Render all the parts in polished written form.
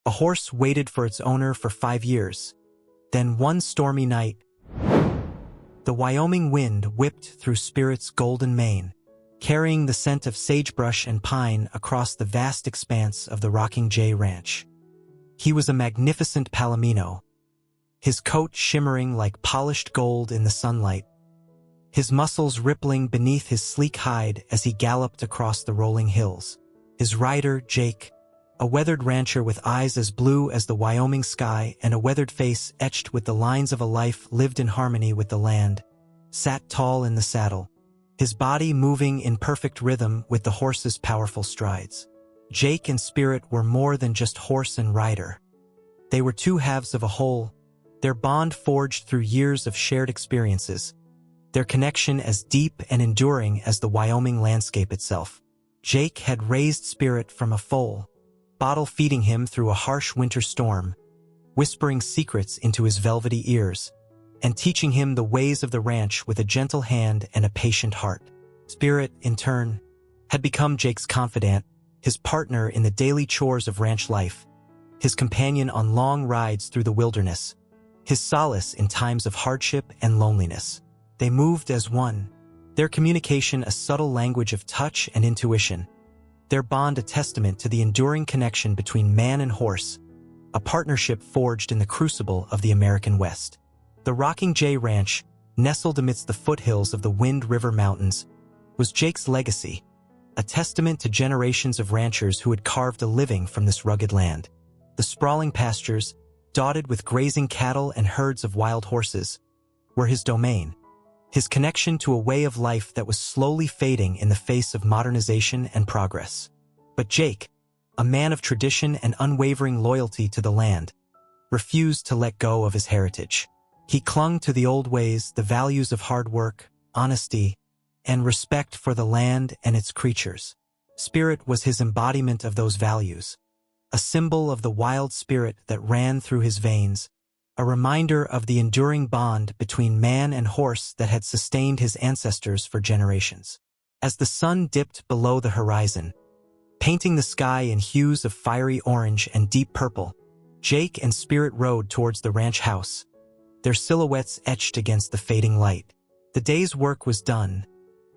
A horse waited for its owner for 5 years. Then one stormy night, the Wyoming wind whipped through Spirit's golden mane, carrying the scent of sagebrush and pine across the vast expanse of the Rocking J Ranch. He was a magnificent palomino, his coat shimmering like polished gold in the sunlight, his muscles rippling beneath his sleek hide as he galloped across the rolling hills. His rider, Jake, a weathered rancher with eyes as blue as the Wyoming sky and a weathered face etched with the lines of a life lived in harmony with the land, sat tall in the saddle, his body moving in perfect rhythm with the horse's powerful strides. Jake and Spirit were more than just horse and rider. They were two halves of a whole, their bond forged through years of shared experiences, their connection as deep and enduring as the Wyoming landscape itself. Jake had raised Spirit from a foal, bottle-feeding him through a harsh winter storm, whispering secrets into his velvety ears, and teaching him the ways of the ranch with a gentle hand and a patient heart. Spirit, in turn, had become Jake's confidant, his partner in the daily chores of ranch life, his companion on long rides through the wilderness, his solace in times of hardship and loneliness. They moved as one, their communication a subtle language of touch and intuition, their bond a testament to the enduring connection between man and horse, a partnership forged in the crucible of the American West. The Rocking J Ranch, nestled amidst the foothills of the Wind River Mountains, was Jake's legacy, a testament to generations of ranchers who had carved a living from this rugged land. The sprawling pastures, dotted with grazing cattle and herds of wild horses, were his domain, his connection to a way of life that was slowly fading in the face of modernization and progress. But Jake, a man of tradition and unwavering loyalty to the land, refused to let go of his heritage. He clung to the old ways, the values of hard work, honesty, and respect for the land and its creatures. Spirit was his embodiment of those values, a symbol of the wild spirit that ran through his veins, a reminder of the enduring bond between man and horse that had sustained his ancestors for generations. As the sun dipped below the horizon, painting the sky in hues of fiery orange and deep purple, Jake and Spirit rode towards the ranch house, their silhouettes etched against the fading light. The day's work was done,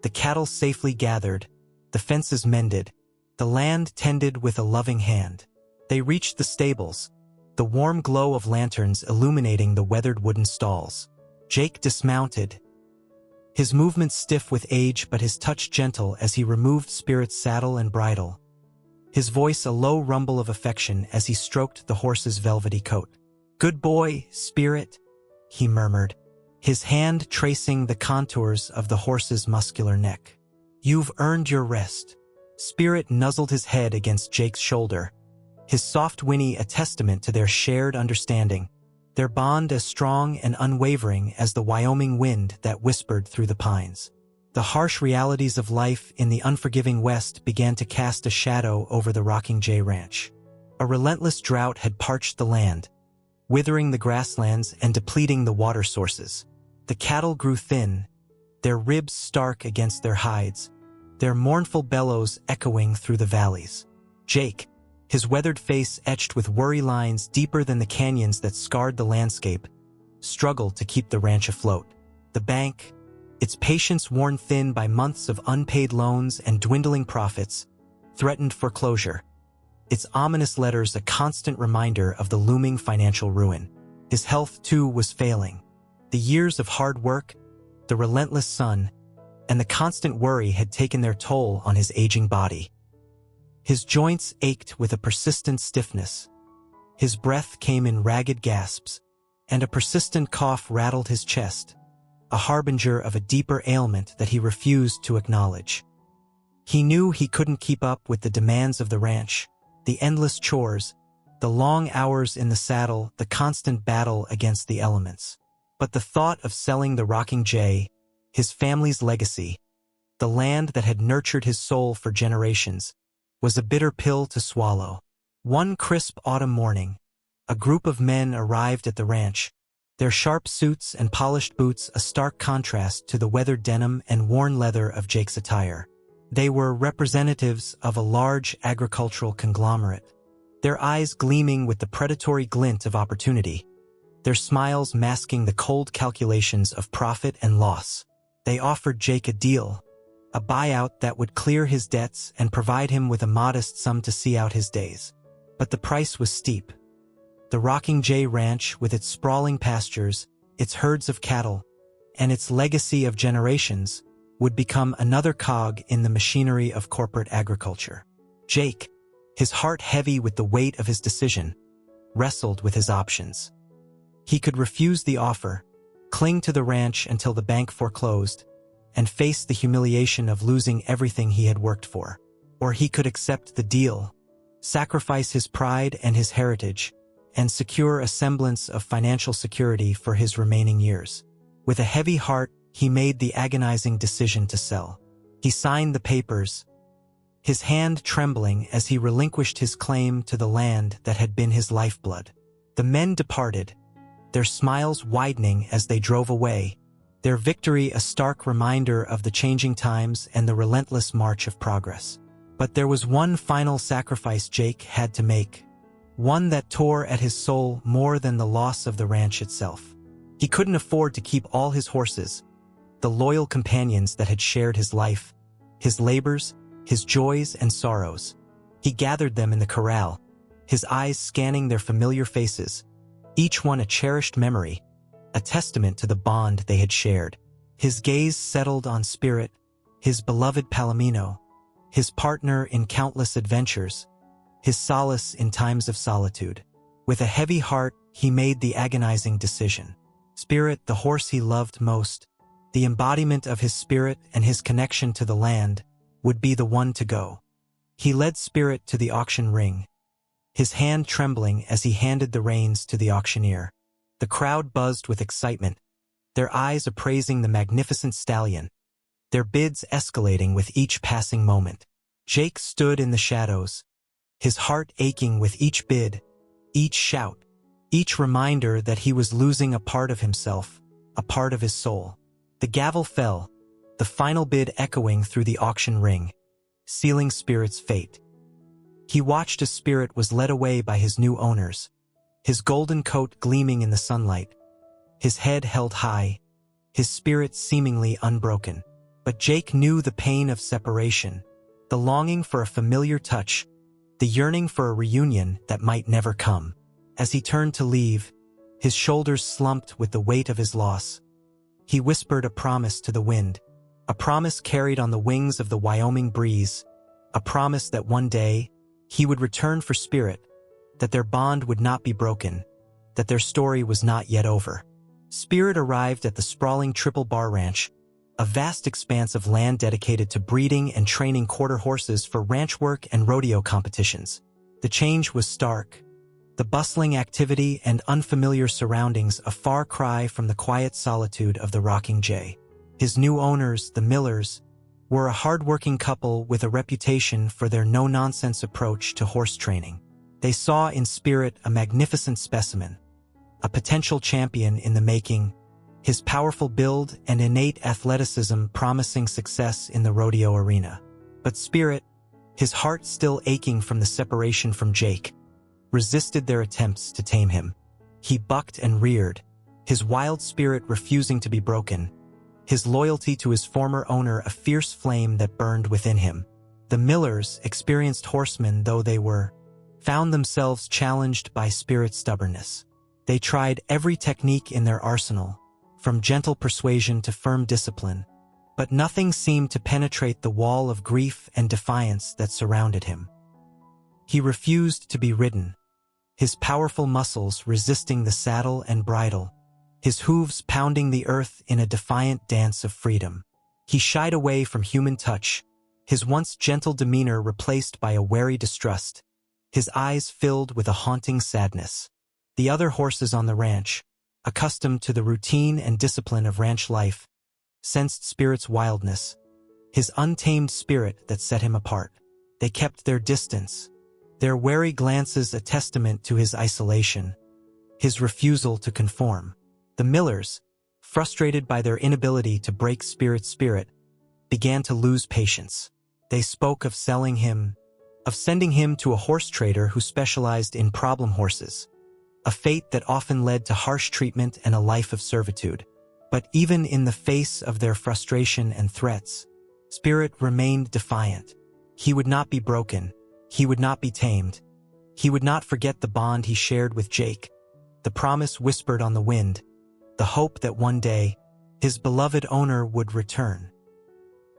the cattle safely gathered, the fences mended, the land tended with a loving hand. They reached the stables, the warm glow of lanterns illuminating the weathered wooden stalls. Jake dismounted, his movements stiff with age but his touch gentle as he removed Spirit's saddle and bridle, his voice a low rumble of affection as he stroked the horse's velvety coat. "Good boy, Spirit," he murmured, his hand tracing the contours of the horse's muscular neck. "You've earned your rest." Spirit nuzzled his head against Jake's shoulder, his soft whinny a testament to their shared understanding, their bond as strong and unwavering as the Wyoming wind that whispered through the pines. The harsh realities of life in the unforgiving West began to cast a shadow over the Rocking J Ranch. A relentless drought had parched the land, withering the grasslands and depleting the water sources. The cattle grew thin, their ribs stark against their hides, their mournful bellows echoing through the valleys. Jake, his weathered face etched with worry lines deeper than the canyons that scarred the landscape, struggled to keep the ranch afloat. The bank, its patience worn thin by months of unpaid loans and dwindling profits, threatened foreclosure, its ominous letters a constant reminder of the looming financial ruin. His health, too, was failing. The years of hard work, the relentless sun, and the constant worry had taken their toll on his aging body. His joints ached with a persistent stiffness. His breath came in ragged gasps, and a persistent cough rattled his chest, a harbinger of a deeper ailment that he refused to acknowledge. He knew he couldn't keep up with the demands of the ranch, the endless chores, the long hours in the saddle, the constant battle against the elements. But the thought of selling the Rocking J, his family's legacy, the land that had nurtured his soul for generations, was a bitter pill to swallow. One crisp autumn morning, a group of men arrived at the ranch, their sharp suits and polished boots a stark contrast to the weathered denim and worn leather of Jake's attire. They were representatives of a large agricultural conglomerate, their eyes gleaming with the predatory glint of opportunity, their smiles masking the cold calculations of profit and loss. They offered Jake a deal, a buyout that would clear his debts and provide him with a modest sum to see out his days. But the price was steep. The Rocking J Ranch, with its sprawling pastures, its herds of cattle, and its legacy of generations, would become another cog in the machinery of corporate agriculture. Jake, his heart heavy with the weight of his decision, wrestled with his options. He could refuse the offer, cling to the ranch until the bank foreclosed, and face the humiliation of losing everything he had worked for. Or he could accept the deal, sacrifice his pride and his heritage, and secure a semblance of financial security for his remaining years. With a heavy heart, he made the agonizing decision to sell. He signed the papers, his hand trembling as he relinquished his claim to the land that had been his lifeblood. The men departed, their smiles widening as they drove away, their victory a stark reminder of the changing times and the relentless march of progress. But there was one final sacrifice Jake had to make, one that tore at his soul more than the loss of the ranch itself. He couldn't afford to keep all his horses, the loyal companions that had shared his life, his labors, his joys and sorrows. He gathered them in the corral, his eyes scanning their familiar faces, each one a cherished memory, a testament to the bond they had shared. His gaze settled on Spirit, his beloved Palomino, his partner in countless adventures, his solace in times of solitude. With a heavy heart, he made the agonizing decision. Spirit, the horse he loved most, the embodiment of his spirit and his connection to the land, would be the one to go. He led Spirit to the auction ring, his hand trembling as he handed the reins to the auctioneer. The crowd buzzed with excitement, their eyes appraising the magnificent stallion, their bids escalating with each passing moment. Jake stood in the shadows, his heart aching with each bid, each shout, each reminder that he was losing a part of himself, a part of his soul. The gavel fell, the final bid echoing through the auction ring, sealing Spirit's fate. He watched as Spirit was led away by his new owners, his golden coat gleaming in the sunlight, his head held high, his spirit seemingly unbroken. But Jake knew the pain of separation, the longing for a familiar touch, the yearning for a reunion that might never come. As he turned to leave, his shoulders slumped with the weight of his loss. He whispered a promise to the wind, a promise carried on the wings of the Wyoming breeze, a promise that one day he would return for Spirit, that their bond would not be broken, that their story was not yet over. Spirit arrived at the sprawling Triple Bar Ranch, a vast expanse of land dedicated to breeding and training quarter horses for ranch work and rodeo competitions. The change was stark, the bustling activity and unfamiliar surroundings a far cry from the quiet solitude of the Rocking J. His new owners, the Millers, were a hard-working couple with a reputation for their no-nonsense approach to horse training. They saw in Spirit a magnificent specimen, a potential champion in the making, his powerful build and innate athleticism promising success in the rodeo arena. But Spirit, his heart still aching from the separation from Jake, resisted their attempts to tame him. He bucked and reared, his wild spirit refusing to be broken, his loyalty to his former owner a fierce flame that burned within him. The Millers, experienced horsemen though they were, found themselves challenged by Spirit's stubbornness. They tried every technique in their arsenal, from gentle persuasion to firm discipline, but nothing seemed to penetrate the wall of grief and defiance that surrounded him. He refused to be ridden, his powerful muscles resisting the saddle and bridle, his hooves pounding the earth in a defiant dance of freedom. He shied away from human touch, his once gentle demeanor replaced by a wary distrust, his eyes filled with a haunting sadness. The other horses on the ranch, accustomed to the routine and discipline of ranch life, sensed Spirit's wildness, his untamed spirit that set him apart. They kept their distance, their wary glances a testament to his isolation, his refusal to conform. The Millers, frustrated by their inability to break Spirit's spirit, began to lose patience. They spoke of selling him, of sending him to a horse trader who specialized in problem horses, a fate that often led to harsh treatment and a life of servitude. But even in the face of their frustration and threats, Spirit remained defiant. He would not be broken. He would not be tamed. He would not forget the bond he shared with Jake, the promise whispered on the wind, the hope that one day his beloved owner would return.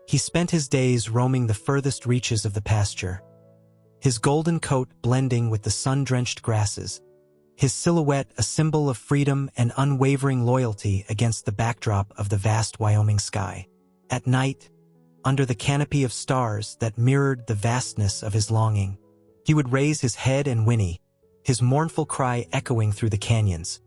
He spent his days roaming the furthest reaches of the pasture, his golden coat blending with the sun-drenched grasses, his silhouette a symbol of freedom and unwavering loyalty against the backdrop of the vast Wyoming sky. At night, under the canopy of stars that mirrored the vastness of his longing, he would raise his head and whinny, his mournful cry echoing through the canyons,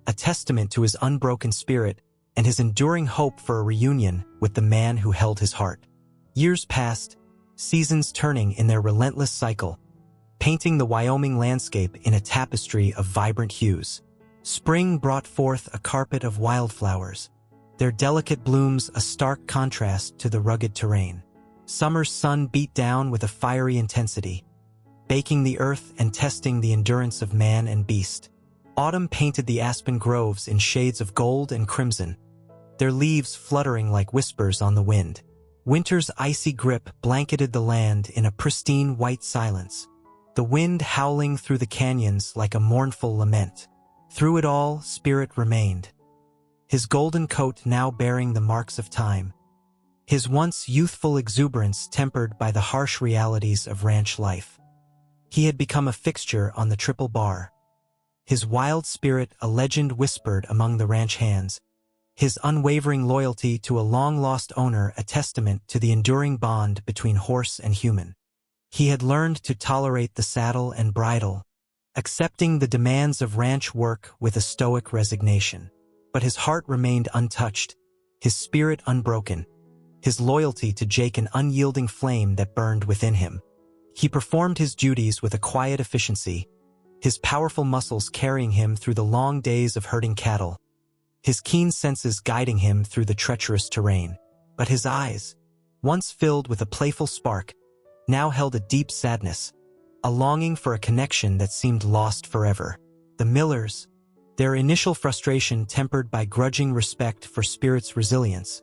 a testament to his unbroken spirit and his enduring hope for a reunion with the man who held his heart. Years passed, seasons turning in their relentless cycle, painting the Wyoming landscape in a tapestry of vibrant hues. Spring brought forth a carpet of wildflowers, their delicate blooms a stark contrast to the rugged terrain. Summer's sun beat down with a fiery intensity, baking the earth and testing the endurance of man and beast. Autumn painted the aspen groves in shades of gold and crimson, their leaves fluttering like whispers on the wind. Winter's icy grip blanketed the land in a pristine white silence, the wind howling through the canyons like a mournful lament. Through it all, Spirit remained, his golden coat now bearing the marks of time, his once youthful exuberance tempered by the harsh realities of ranch life. He had become a fixture on the Triple Bar, his wild spirit a legend whispered among the ranch hands, his unwavering loyalty to a long-lost owner a testament to the enduring bond between horse and human. He had learned to tolerate the saddle and bridle, accepting the demands of ranch work with a stoic resignation. But his heart remained untouched, his spirit unbroken, his loyalty to Jake an unyielding flame that burned within him. He performed his duties with a quiet efficiency, his powerful muscles carrying him through the long days of herding cattle, his keen senses guiding him through the treacherous terrain. But his eyes, once filled with a playful spark, now held a deep sadness, a longing for a connection that seemed lost forever. The Millers, their initial frustration tempered by grudging respect for Spirit's resilience,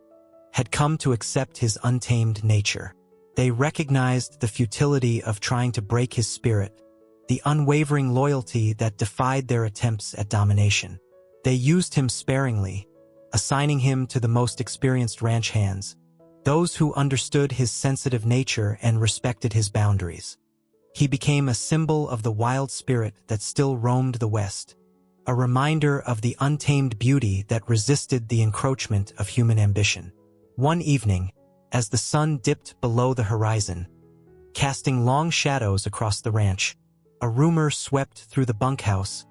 had come to accept his untamed nature. They recognized the futility of trying to break his spirit, the unwavering loyalty that defied their attempts at domination. They used him sparingly, assigning him to the most experienced ranch hands, those who understood his sensitive nature and respected his boundaries. He became a symbol of the wild spirit that still roamed the West, a reminder of the untamed beauty that resisted the encroachment of human ambition. One evening, as the sun dipped below the horizon, casting long shadows across the ranch, a rumor swept through the bunkhouse,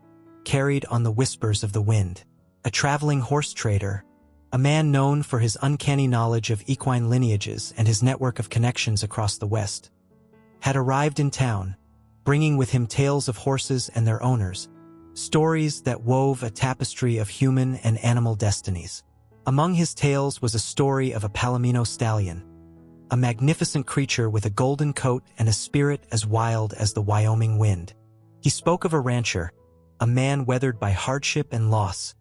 carried on the whispers of the wind. A traveling horse trader, a man known for his uncanny knowledge of equine lineages and his network of connections across the West, had arrived in town, bringing with him tales of horses and their owners, stories that wove a tapestry of human and animal destinies. Among his tales was a story of a Palomino stallion, a magnificent creature with a golden coat and a spirit as wild as the Wyoming wind. He spoke of a rancher, a man weathered by hardship and loss,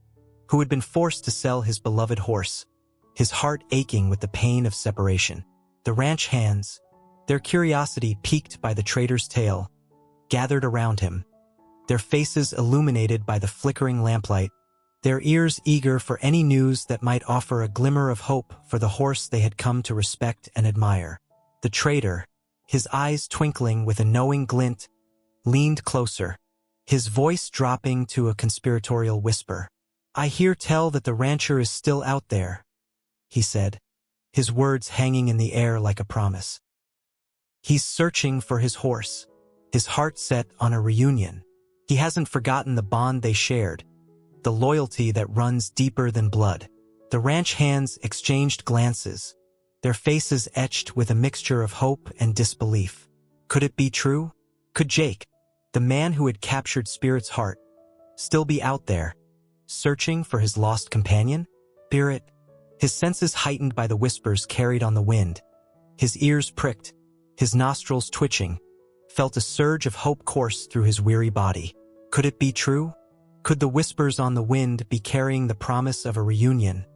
who had been forced to sell his beloved horse, his heart aching with the pain of separation. The ranch hands, their curiosity piqued by the trader's tale, gathered around him, their faces illuminated by the flickering lamplight, their ears eager for any news that might offer a glimmer of hope for the horse they had come to respect and admire. The trader, his eyes twinkling with a knowing glint, leaned closer, his voice dropping to a conspiratorial whisper. "I hear tell that the rancher is still out there," he said, his words hanging in the air like a promise. "He's searching for his horse, his heart set on a reunion. He hasn't forgotten the bond they shared, the loyalty that runs deeper than blood." The ranch hands exchanged glances, their faces etched with a mixture of hope and disbelief. Could it be true? Could Jake, the man who had captured Spirit's heart, still be out there, searching for his lost companion? Spirit, his senses heightened by the whispers carried on the wind, his ears pricked, his nostrils twitching, felt a surge of hope course through his weary body. Could it be true? Could the whispers on the wind be carrying the promise of a reunion,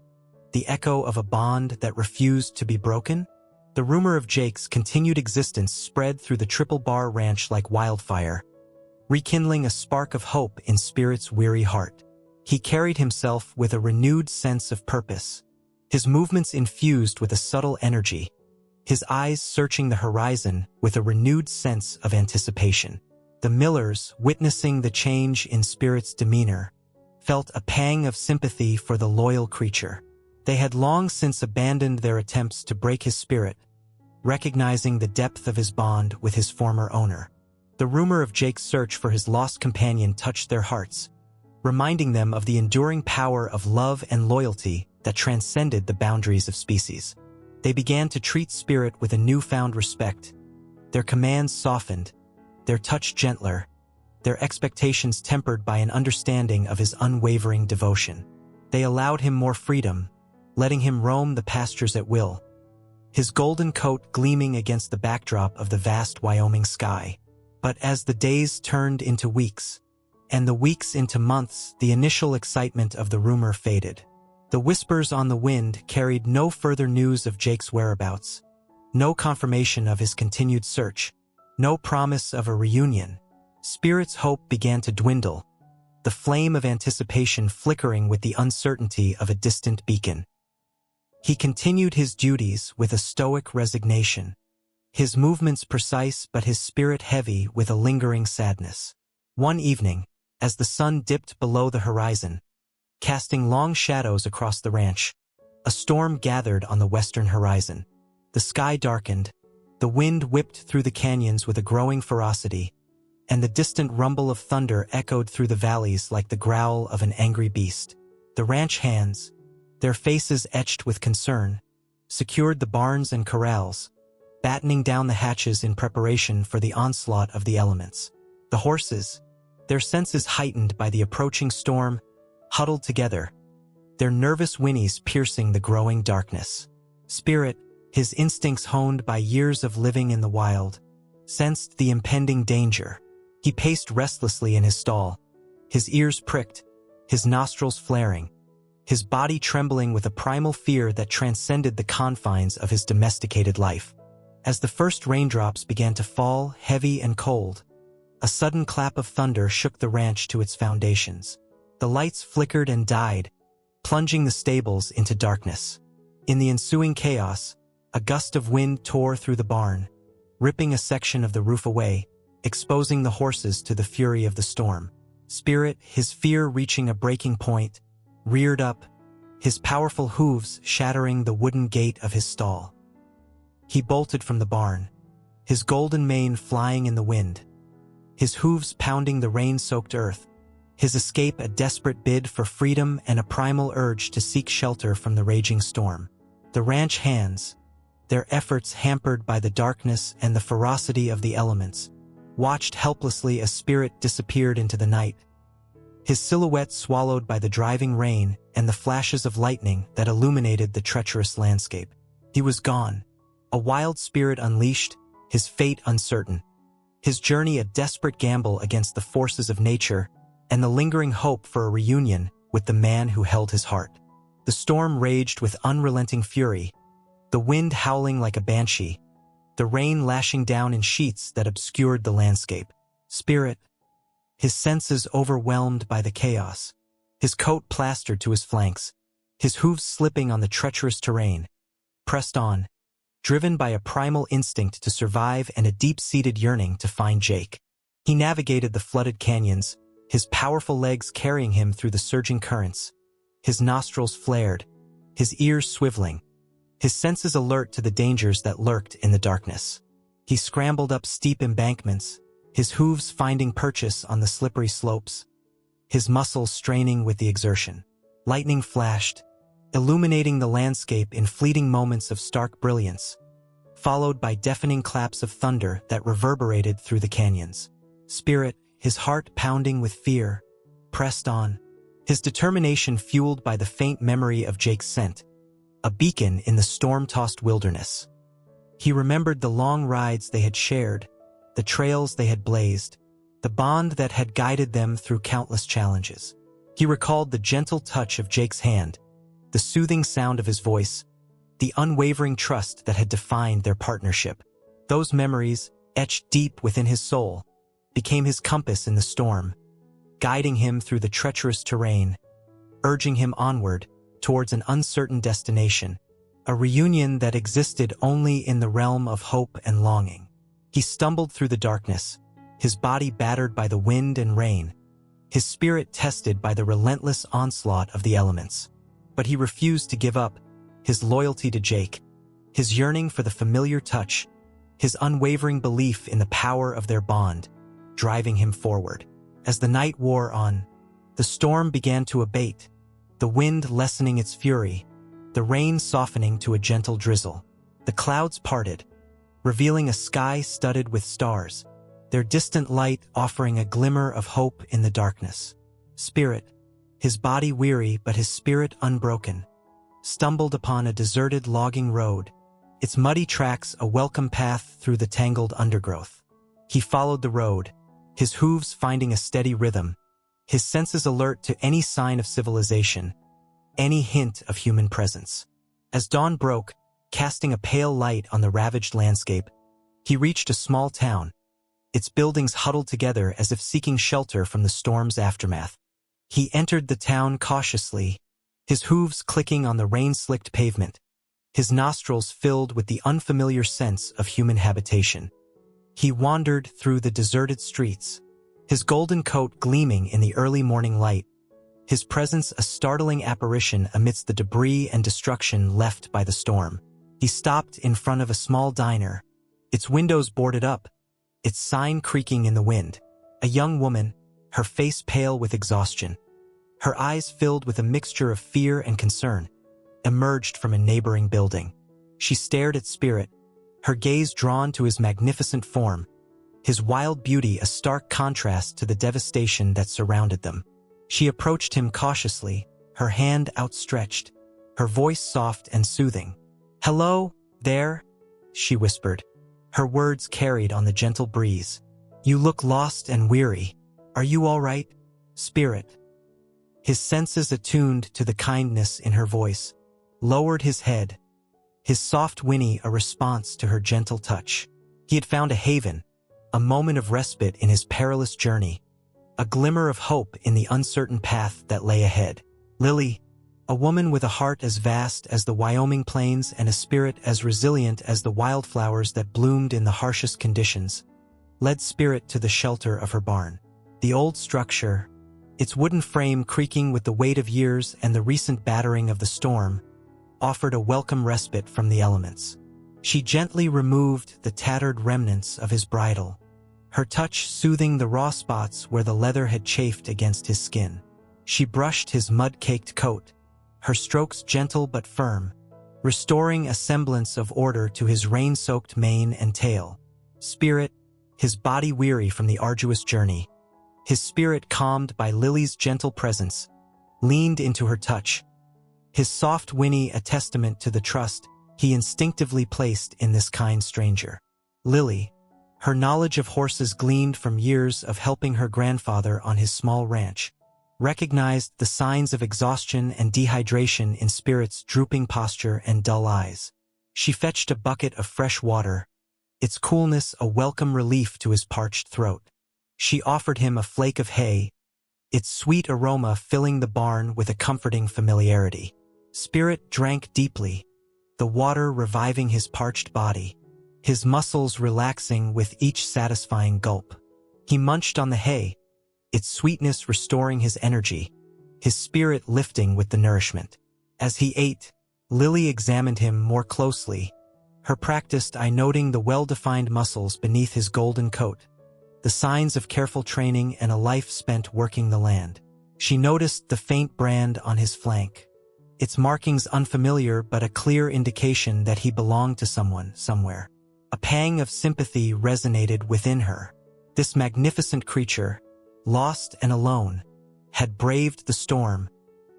the echo of a bond that refused to be broken? The rumor of Jake's continued existence spread through the Triple Bar Ranch like wildfire, rekindling a spark of hope in Spirit's weary heart. He carried himself with a renewed sense of purpose, his movements infused with a subtle energy, his eyes searching the horizon with a renewed sense of anticipation. The Millers, witnessing the change in Spirit's demeanor, felt a pang of sympathy for the loyal creature. They had long since abandoned their attempts to break his spirit, recognizing the depth of his bond with his former owner. The rumor of Jake's search for his lost companion touched their hearts, reminding them of the enduring power of love and loyalty that transcended the boundaries of species. They began to treat Spirit with a newfound respect. Their commands softened, their touch gentler, their expectations tempered by an understanding of his unwavering devotion. They allowed him more freedom, letting him roam the pastures at will, his golden coat gleaming against the backdrop of the vast Wyoming sky. But as the days turned into weeks, and the weeks into months, the initial excitement of the rumor faded. The whispers on the wind carried no further news of Jake's whereabouts, no confirmation of his continued search, no promise of a reunion. Spirit's hope began to dwindle, the flame of anticipation flickering with the uncertainty of a distant beacon. He continued his duties with a stoic resignation, his movements precise but his spirit heavy with a lingering sadness. One evening, as the sun dipped below the horizon, casting long shadows across the ranch, a storm gathered on the western horizon. The sky darkened, the wind whipped through the canyons with a growing ferocity, and the distant rumble of thunder echoed through the valleys like the growl of an angry beast. The ranch hands, their faces etched with concern, secured the barns and corrals, battening down the hatches in preparation for the onslaught of the elements. The horses, their senses heightened by the approaching storm, huddled together, their nervous whinnies piercing the growing darkness. Spirit, his instincts honed by years of living in the wild, sensed the impending danger. He paced restlessly in his stall, his ears pricked, his nostrils flaring, his body trembling with a primal fear that transcended the confines of his domesticated life. As the first raindrops began to fall, heavy and cold, a sudden clap of thunder shook the ranch to its foundations. The lights flickered and died, plunging the stables into darkness. In the ensuing chaos, a gust of wind tore through the barn, ripping a section of the roof away, exposing the horses to the fury of the storm. Spirit, his fear reaching a breaking point, reared up, his powerful hooves shattering the wooden gate of his stall. He bolted from the barn, his golden mane flying in the wind, his hooves pounding the rain-soaked earth, his escape a desperate bid for freedom and a primal urge to seek shelter from the raging storm. The ranch hands, their efforts hampered by the darkness and the ferocity of the elements, watched helplessly as Spirit disappeared into the night, his silhouette swallowed by the driving rain and the flashes of lightning that illuminated the treacherous landscape. He was gone, a wild spirit unleashed, his fate uncertain, his journey a desperate gamble against the forces of nature and the lingering hope for a reunion with the man who held his heart. The storm raged with unrelenting fury, the wind howling like a banshee, the rain lashing down in sheets that obscured the landscape. Spirit, his senses overwhelmed by the chaos, his coat plastered to his flanks, his hooves slipping on the treacherous terrain, pressed on, driven by a primal instinct to survive and a deep-seated yearning to find Jake. He navigated the flooded canyons, his powerful legs carrying him through the surging currents, his nostrils flared, his ears swiveling, his senses alert to the dangers that lurked in the darkness. He scrambled up steep embankments, his hooves finding purchase on the slippery slopes, his muscles straining with the exertion. Lightning flashed, illuminating the landscape in fleeting moments of stark brilliance, followed by deafening claps of thunder that reverberated through the canyons. Spirit, his heart pounding with fear, pressed on, his determination fueled by the faint memory of Jake's scent, a beacon in the storm-tossed wilderness. He remembered the long rides they had shared, the trails they had blazed, the bond that had guided them through countless challenges. He recalled the gentle touch of Jake's hand, the soothing sound of his voice, the unwavering trust that had defined their partnership. Those memories, etched deep within his soul, became his compass in the storm, guiding him through the treacherous terrain, urging him onward towards an uncertain destination, a reunion that existed only in the realm of hope and longing. He stumbled through the darkness, his body battered by the wind and rain, his spirit tested by the relentless onslaught of the elements. But he refused to give up, his loyalty to Jake, his yearning for the familiar touch, his unwavering belief in the power of their bond, driving him forward. As the night wore on, the storm began to abate, the wind lessening its fury, the rain softening to a gentle drizzle. The clouds parted, revealing a sky studded with stars, their distant light offering a glimmer of hope in the darkness. Spirit, his body weary but his spirit unbroken, stumbled upon a deserted logging road, its muddy tracks a welcome path through the tangled undergrowth. He followed the road, his hooves finding a steady rhythm, his senses alert to any sign of civilization, any hint of human presence. As dawn broke, casting a pale light on the ravaged landscape, he reached a small town, its buildings huddled together as if seeking shelter from the storm's aftermath. He entered the town cautiously, his hooves clicking on the rain-slicked pavement, his nostrils filled with the unfamiliar sense of human habitation. He wandered through the deserted streets, his golden coat gleaming in the early morning light, his presence a startling apparition amidst the debris and destruction left by the storm. He stopped in front of a small diner, its windows boarded up, its sign creaking in the wind. A young woman, her face pale with exhaustion, her eyes filled with a mixture of fear and concern, emerged from a neighboring building. She stared at Spirit, her gaze drawn to his magnificent form, his wild beauty a stark contrast to the devastation that surrounded them. She approached him cautiously, her hand outstretched, her voice soft and soothing. "Hello, there," she whispered, her words carried on the gentle breeze. "You look lost and weary. Are you all right, Spirit?" His senses attuned to the kindness in her voice, lowered his head, his soft whinny a response to her gentle touch. He had found a haven, a moment of respite in his perilous journey, a glimmer of hope in the uncertain path that lay ahead. Lily, a woman with a heart as vast as the Wyoming plains and a spirit as resilient as the wildflowers that bloomed in the harshest conditions, led Spirit to the shelter of her barn. The old structure, its wooden frame creaking with the weight of years and the recent battering of the storm, offered a welcome respite from the elements. She gently removed the tattered remnants of his bridle, her touch soothing the raw spots where the leather had chafed against his skin. She brushed his mud-caked coat, her strokes gentle but firm, restoring a semblance of order to his rain-soaked mane and tail. Spirit, his body weary from the arduous journey, his spirit calmed by Lily's gentle presence, leaned into her touch, his soft whinny a testament to the trust he instinctively placed in this kind stranger. Lily, her knowledge of horses gleaned from years of helping her grandfather on his small ranch, recognized the signs of exhaustion and dehydration in Spirit's drooping posture and dull eyes. She fetched a bucket of fresh water, its coolness a welcome relief to his parched throat. She offered him a flake of hay, its sweet aroma filling the barn with a comforting familiarity. Spirit drank deeply, the water reviving his parched body, his muscles relaxing with each satisfying gulp. He munched on the hay, its sweetness restoring his energy, his spirit lifting with the nourishment. As he ate, Lily examined him more closely, her practiced eye noting the well-defined muscles beneath his golden coat, the signs of careful training and a life spent working the land. She noticed the faint brand on his flank, its markings unfamiliar but a clear indication that he belonged to someone, somewhere. A pang of sympathy resonated within her. This magnificent creature, lost and alone, had braved the storm,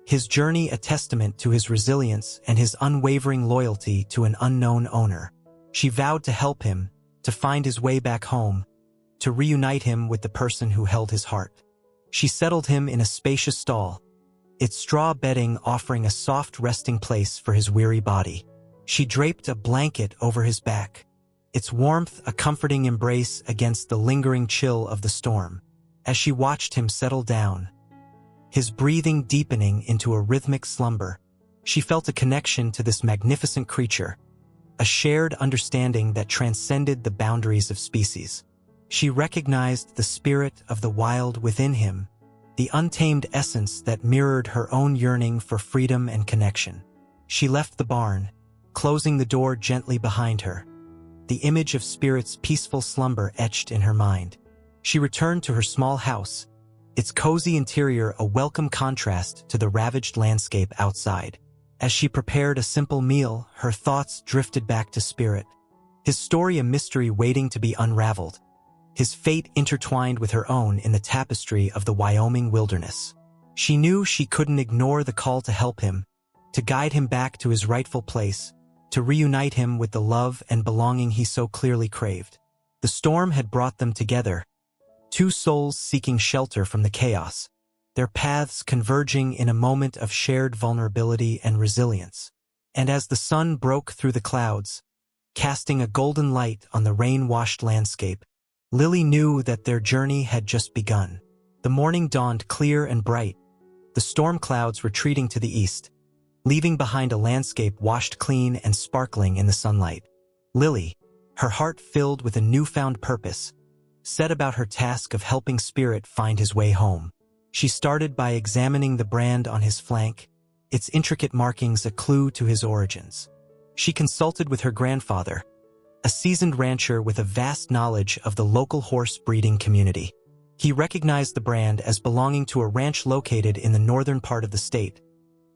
his journey a testament to his resilience and his unwavering loyalty to an unknown owner. She vowed to help him, to find his way back home, to reunite him with the person who held his heart. She settled him in a spacious stall, its straw bedding offering a soft resting place for his weary body. She draped a blanket over his back, its warmth a comforting embrace against the lingering chill of the storm. As she watched him settle down, his breathing deepening into a rhythmic slumber, she felt a connection to this magnificent creature, a shared understanding that transcended the boundaries of species. She recognized the spirit of the wild within him, the untamed essence that mirrored her own yearning for freedom and connection. She left the barn, closing the door gently behind her, the image of Spirit's peaceful slumber etched in her mind. She returned to her small house, its cozy interior a welcome contrast to the ravaged landscape outside. As she prepared a simple meal, her thoughts drifted back to Spirit, his story a mystery waiting to be unraveled, his fate intertwined with her own in the tapestry of the Wyoming wilderness. She knew she couldn't ignore the call to help him, to guide him back to his rightful place, to reunite him with the love and belonging he so clearly craved. The storm had brought them together, two souls seeking shelter from the chaos, their paths converging in a moment of shared vulnerability and resilience. And as the sun broke through the clouds, casting a golden light on the rain-washed landscape, Lily knew that their journey had just begun. The morning dawned clear and bright, the storm clouds retreating to the east, leaving behind a landscape washed clean and sparkling in the sunlight. Lily, her heart filled with a newfound purpose, set about her task of helping Spirit find his way home. She started by examining the brand on his flank, its intricate markings a clue to his origins. She consulted with her grandfather, a seasoned rancher with a vast knowledge of the local horse breeding community. He recognized the brand as belonging to a ranch located in the northern part of the state,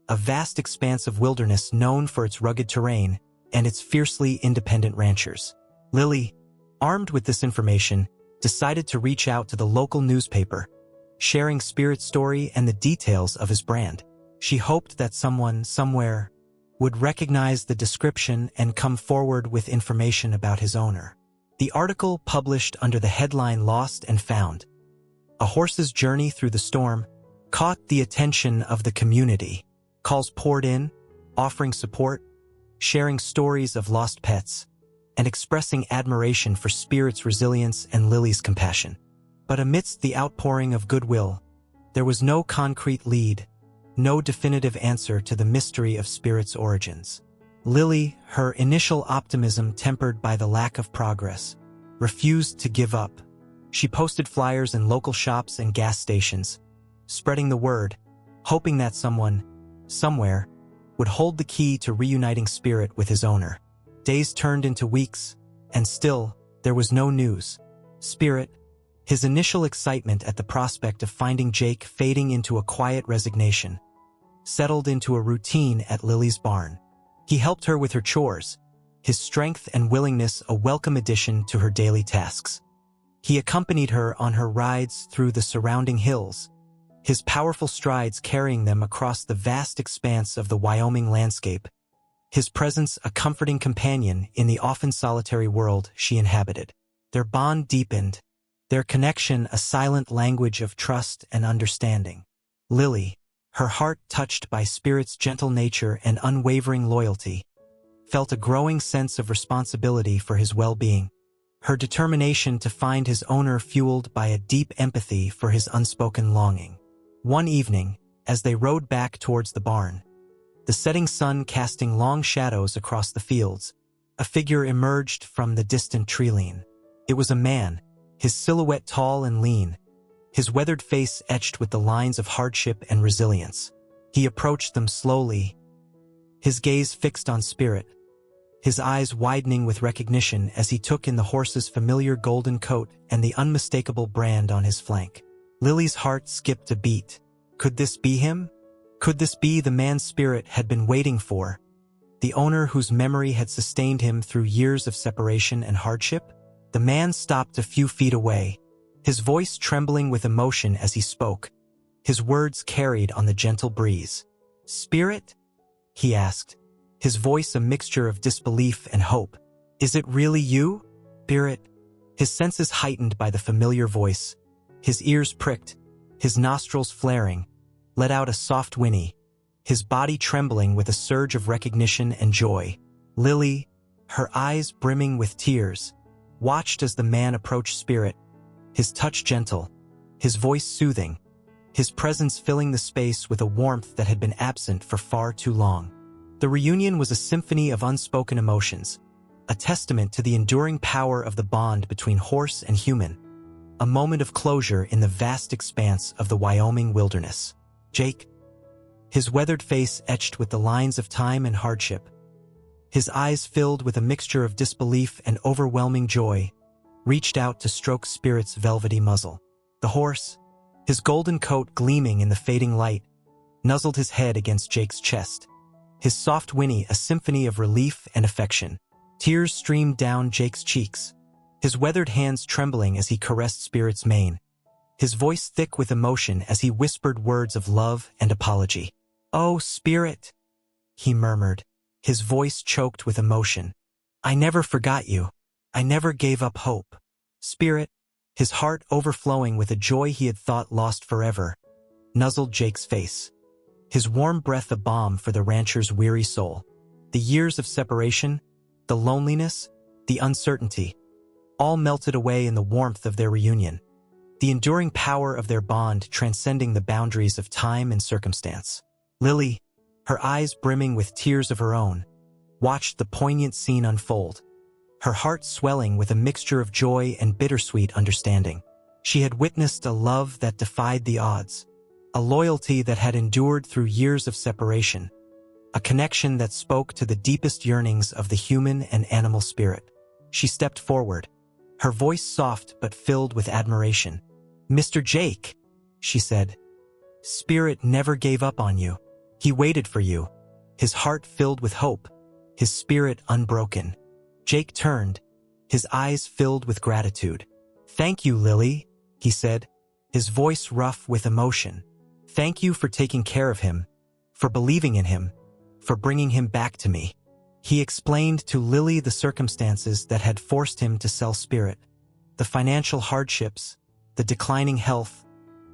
a vast expanse of wilderness known for its rugged terrain and its fiercely independent ranchers. Lily, armed with this information, decided to reach out to the local newspaper, sharing Spirit's story and the details of his brand. She hoped that someone, somewhere, would recognize the description and come forward with information about his owner. The article, published under the headline "Lost and Found: A Horse's Journey Through the Storm," caught the attention of the community. Calls poured in, offering support, sharing stories of lost pets, and expressing admiration for Spirit's resilience and Lily's compassion. But amidst the outpouring of goodwill, there was no concrete lead, no definitive answer to the mystery of Spirit's origins. Lily, her initial optimism tempered by the lack of progress, refused to give up. She posted flyers in local shops and gas stations, spreading the word, hoping that someone, somewhere, would hold the key to reuniting Spirit with his owner. Days turned into weeks, and still, there was no news. Spirit, his initial excitement at the prospect of finding Jake fading into a quiet resignation, settled into a routine at Lily's barn. He helped her with her chores, his strength and willingness a welcome addition to her daily tasks. He accompanied her on her rides through the surrounding hills, his powerful strides carrying them across the vast expanse of the Wyoming landscape, his presence a comforting companion in the often solitary world she inhabited. Their bond deepened, their connection a silent language of trust and understanding. Lily, her heart touched by Spirit's gentle nature and unwavering loyalty, felt a growing sense of responsibility for his well-being, her determination to find his owner fueled by a deep empathy for his unspoken longing. One evening, as they rode back towards the barn, the setting sun casting long shadows across the fields, a figure emerged from the distant tree-line. It was a man, his silhouette tall and lean, his weathered face etched with the lines of hardship and resilience. He approached them slowly, his gaze fixed on Spirit, his eyes widening with recognition as he took in the horse's familiar golden coat and the unmistakable brand on his flank. Lily's heart skipped a beat. Could this be him? Could this be the man Spirit had been waiting for, the owner whose memory had sustained him through years of separation and hardship? The man stopped a few feet away, his voice trembling with emotion as he spoke, his words carried on the gentle breeze. "Spirit?" he asked, his voice a mixture of disbelief and hope. "Is it really you, Spirit?" his senses heightened by the familiar voice, his ears pricked, his nostrils flaring, let out a soft whinny, his body trembling with a surge of recognition and joy. Lily, her eyes brimming with tears, watched as the man approached Spirit, his touch gentle, his voice soothing, his presence filling the space with a warmth that had been absent for far too long. The reunion was a symphony of unspoken emotions, a testament to the enduring power of the bond between horse and human, a moment of closure in the vast expanse of the Wyoming wilderness. Jake, his weathered face etched with the lines of time and hardship, his eyes filled with a mixture of disbelief and overwhelming joy, reached out to stroke Spirit's velvety muzzle. The horse, his golden coat gleaming in the fading light, nuzzled his head against Jake's chest, his soft whinny a symphony of relief and affection. Tears streamed down Jake's cheeks, his weathered hands trembling as he caressed Spirit's mane, his voice thick with emotion as he whispered words of love and apology. "Oh, Spirit," he murmured, his voice choked with emotion. "I never forgot you. I never gave up hope." Spirit, his heart overflowing with a joy he had thought lost forever, nuzzled Jake's face, his warm breath a balm for the rancher's weary soul. The years of separation, the loneliness, the uncertainty, all melted away in the warmth of their reunion, the enduring power of their bond transcending the boundaries of time and circumstance. Lily, her eyes brimming with tears of her own, watched the poignant scene unfold, her heart swelling with a mixture of joy and bittersweet understanding. She had witnessed a love that defied the odds, a loyalty that had endured through years of separation, a connection that spoke to the deepest yearnings of the human and animal spirit. She stepped forward, her voice soft but filled with admiration. "Mr. Jake," she said, "Spirit never gave up on you. He waited for you, his heart filled with hope, his spirit unbroken." Jake turned, his eyes filled with gratitude. "Thank you, Lily," he said, his voice rough with emotion. "Thank you for taking care of him, for believing in him, for bringing him back to me." He explained to Lily the circumstances that had forced him to sell Spirit, the financial hardships, the declining health,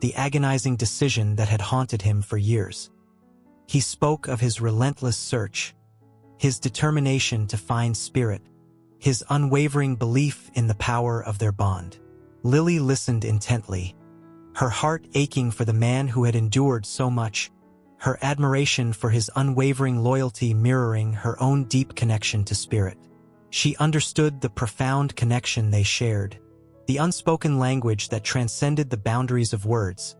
the agonizing decision that had haunted him for years. He spoke of his relentless search, his determination to find Spirit, his unwavering belief in the power of their bond. Lily listened intently, her heart aching for the man who had endured so much, her admiration for his unwavering loyalty mirroring her own deep connection to Spirit. She understood the profound connection they shared, the unspoken language that transcended the boundaries of words,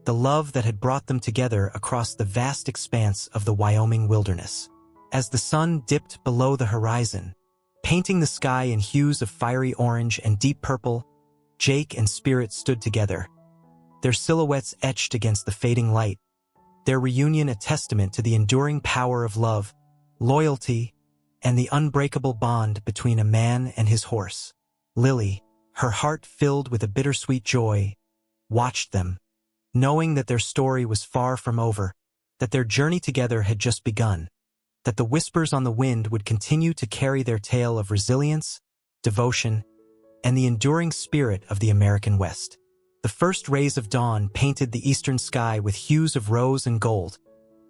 the love that had brought them together across the vast expanse of the Wyoming wilderness. As the sun dipped below the horizon, painting the sky in hues of fiery orange and deep purple, Jake and Spirit stood together, their silhouettes etched against the fading light, their reunion a testament to the enduring power of love, loyalty, and the unbreakable bond between a man and his horse. Lily, her heart filled with a bittersweet joy, watched them, knowing that their story was far from over, that their journey together had just begun, that the whispers on the wind would continue to carry their tale of resilience, devotion, and the enduring spirit of the American West. The first rays of dawn painted the eastern sky with hues of rose and gold,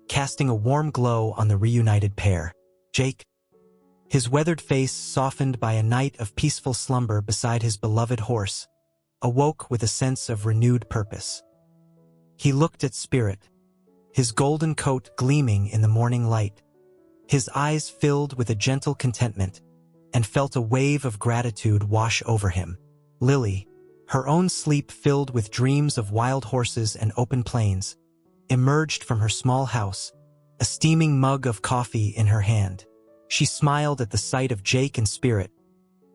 casting a warm glow on the reunited pair. Jake, his weathered face softened by a night of peaceful slumber beside his beloved horse, awoke with a sense of renewed purpose. He looked at Spirit, his golden coat gleaming in the morning light, his eyes filled with a gentle contentment, and felt a wave of gratitude wash over him. Lily, her own sleep filled with dreams of wild horses and open plains, emerged from her small house, a steaming mug of coffee in her hand. She smiled at the sight of Jake and Spirit,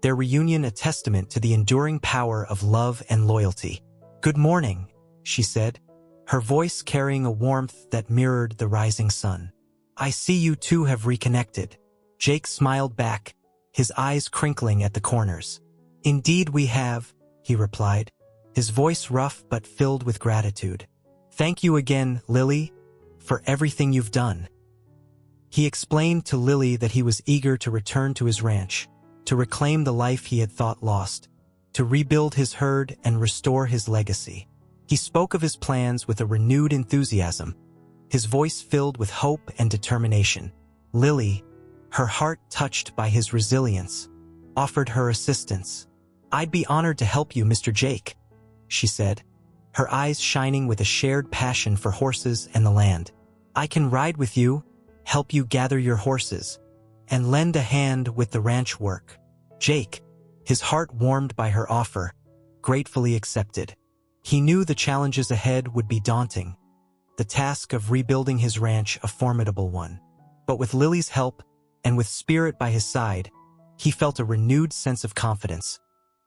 their reunion a testament to the enduring power of love and loyalty. "Good morning," she said, her voice carrying a warmth that mirrored the rising sun. "I see you two have reconnected." Jake smiled back, his eyes crinkling at the corners. "Indeed we have," he replied, his voice rough but filled with gratitude. "Thank you again, Lily, for everything you've done." He explained to Lily that he was eager to return to his ranch, to reclaim the life he had thought lost, to rebuild his herd and restore his legacy. He spoke of his plans with a renewed enthusiasm, his voice filled with hope and determination. Lily, her heart touched by his resilience, offered her assistance. "I'd be honored to help you, Mr. Jake," she said, her eyes shining with a shared passion for horses and the land. "I can ride with you, help you gather your horses, and lend a hand with the ranch work." Jake, his heart warmed by her offer, gratefully accepted. He knew the challenges ahead would be daunting, the task of rebuilding his ranch a formidable one. But with Lily's help, and with Spirit by his side, he felt a renewed sense of confidence,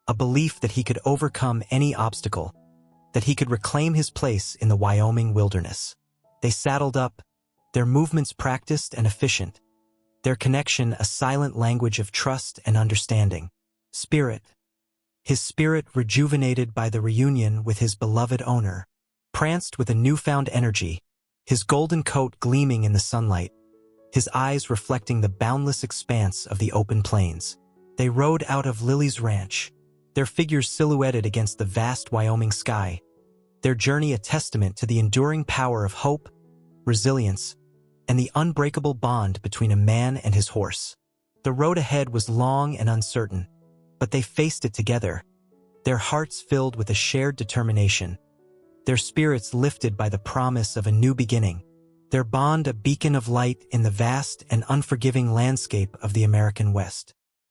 a belief that he could overcome any obstacle, that he could reclaim his place in the Wyoming wilderness. They saddled up, their movements practiced and efficient, their connection a silent language of trust and understanding. Spirit, his spirit rejuvenated by the reunion with his beloved owner, pranced with a newfound energy, his golden coat gleaming in the sunlight, his eyes reflecting the boundless expanse of the open plains. They rode out of Lily's ranch, their figures silhouetted against the vast Wyoming sky, their journey a testament to the enduring power of hope, resilience, and the unbreakable bond between a man and his horse. The road ahead was long and uncertain, but they faced it together, their hearts filled with a shared determination, their spirits lifted by the promise of a new beginning, their bond a beacon of light in the vast and unforgiving landscape of the American West.